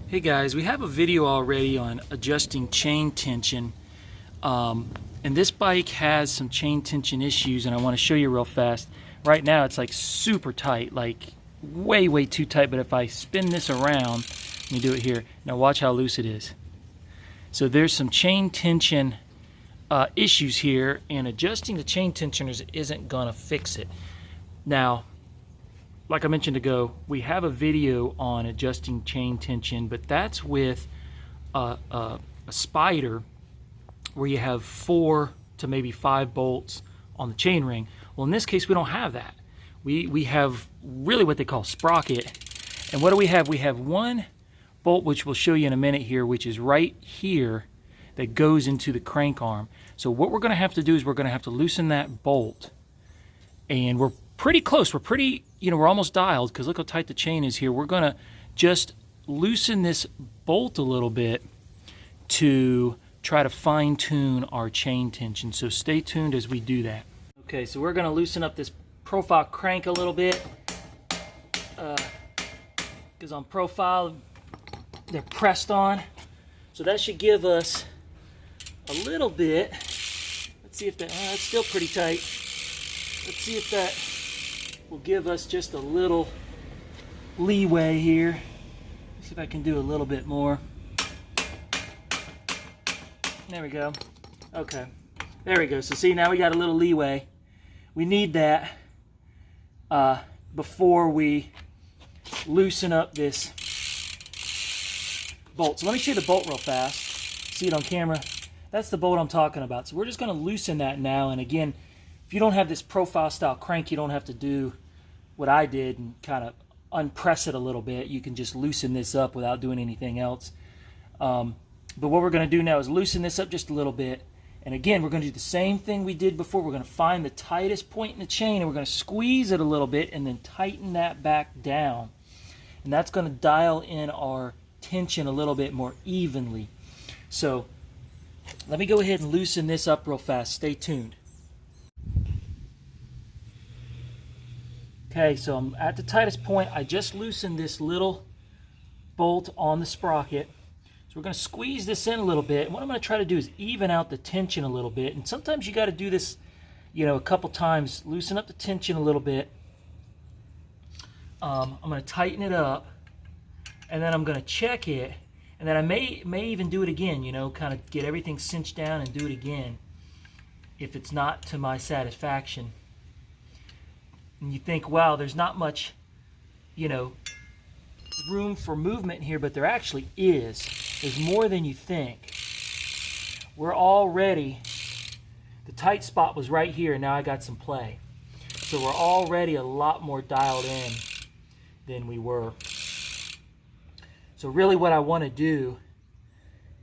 Hey guys, we have a video already on adjusting chain tension, and this bike has some chain tension issues, and I want to show you real fast. Right now it's like super tight, like way too tight, but if I spin this around, let me do it here. Now watch how loose it is. So there's some chain tension issues here, and adjusting the chain tensioners isn't gonna fix it. Now, like I mentioned ago, we have a video on adjusting chain tension, but that's with a spider where you have 4 to maybe 5 bolts on the chain ring. Well, in this case, we don't have that. We have really what they call sprocket. And what do we have? We have one bolt, which we'll show you in a minute here, which is right here that goes into the crank arm. So what we're gonna have to do is we're gonna have to loosen that bolt. And we're pretty close. We're pretty, we're almost dialed because look how tight the chain is here. We're gonna just loosen this bolt a little bit to try to fine tune our chain tension. So stay tuned as we do that. Okay, so we're gonna loosen up this profile crank a little bit because on profile, they're pressed on. So that should give us a little bit. Let's see if that, that's still pretty tight. Let's see if that will give us just a little leeway here. Let's see if I can do a little bit more. There we go. Okay, there we go. So see, now we got a little leeway. We need that before we loosen up this bolt. So let me show you the bolt real fast. See it on camera. That's the bolt I'm talking about. So we're just going to loosen that now. And again, if you don't have this profile style crank, you don't have to do what I did and kind of unpress it a little bit. You can just loosen this up without doing anything else. But what we're going to do now is loosen this up just a little bit. And again, we're going to do the same thing we did before. We're going to find the tightest point in the chain and we're going to squeeze it a little bit and then tighten that back down. And that's going to dial in our tension a little bit more evenly. So let me go ahead and loosen this up real fast. Stay tuned. Okay, so I'm at the tightest point. I just loosened this little bolt on the sprocket. So we're going to squeeze this in a little bit. And what I'm going to try to do is even out the tension a little bit. And sometimes you got to do this, a couple times. Loosen up the tension a little bit. I'm going to tighten it up. And then I'm going to check it. And then I may even do it again, kind of get everything cinched down and do it again if it's not to my satisfaction. And you think, wow, there's not much, room for movement here, but there actually is. There's more than you think. We're already, the tight spot was right here, and now I got some play. So we're already a lot more dialed in than we were. So really what I want to do,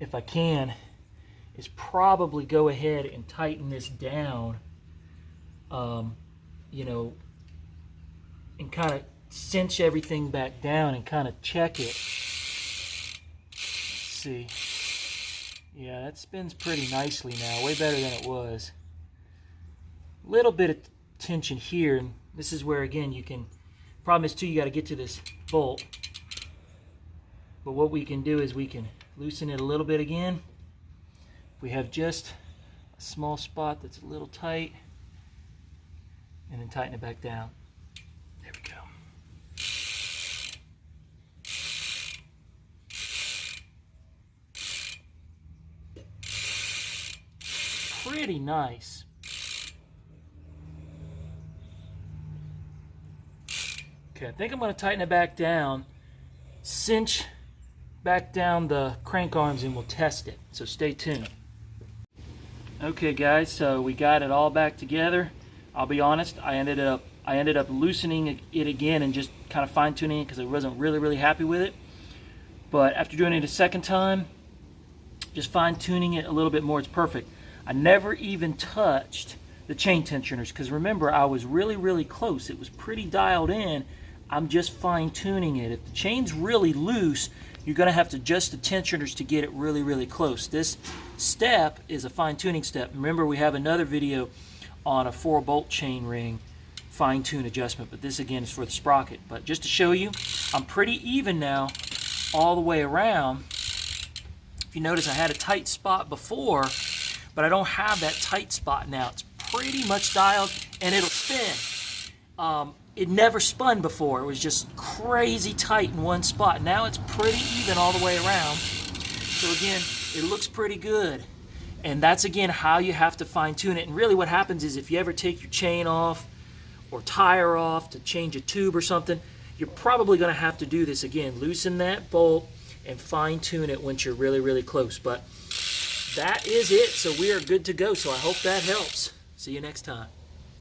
if I can, is probably go ahead and tighten this down, and kind of cinch everything back down and kind of check it. Let's see. Yeah, that spins pretty nicely now, way better than it was. Little bit of tension here, and this is where, again, problem is too, you got to get to this bolt. But what we can do is we can loosen it a little bit again. If we have just a small spot that's a little tight, and then tighten it back down. There we go. Pretty nice. Okay, I think I'm going to tighten it back down, cinch back down the crank arms, and we'll test it. So stay tuned. Okay guys, so we got it all back together. I'll be honest, I ended up loosening it again and just kind of fine-tuning it because I wasn't really happy with it. But after doing it a second time, just fine-tuning it a little bit more, it's perfect. I never even touched the chain tensioners because remember, I was really close. It was pretty dialed in. I'm just fine-tuning it. If the chain's really loose, you're going to have to adjust the tensioners to get it really close. This step is a fine-tuning step. Remember, we have another video on a 4-bolt chain ring fine-tune adjustment, but this again is for the sprocket. But just to show you, I'm pretty even now all the way around. If you notice, I had a tight spot before, but I don't have that tight spot now. It's pretty much dialed, and it'll spin. It never spun before. It was just crazy tight in one spot. Now it's pretty even all the way around. So again, it looks pretty good. And that's, again, how you have to fine tune it. And really what happens is if you ever take your chain off or tire off to change a tube or something, you're probably going to have to do this again. Loosen that bolt and fine tune it once you're really, really close. But that is it. So we are good to go. So I hope that helps. See you next time.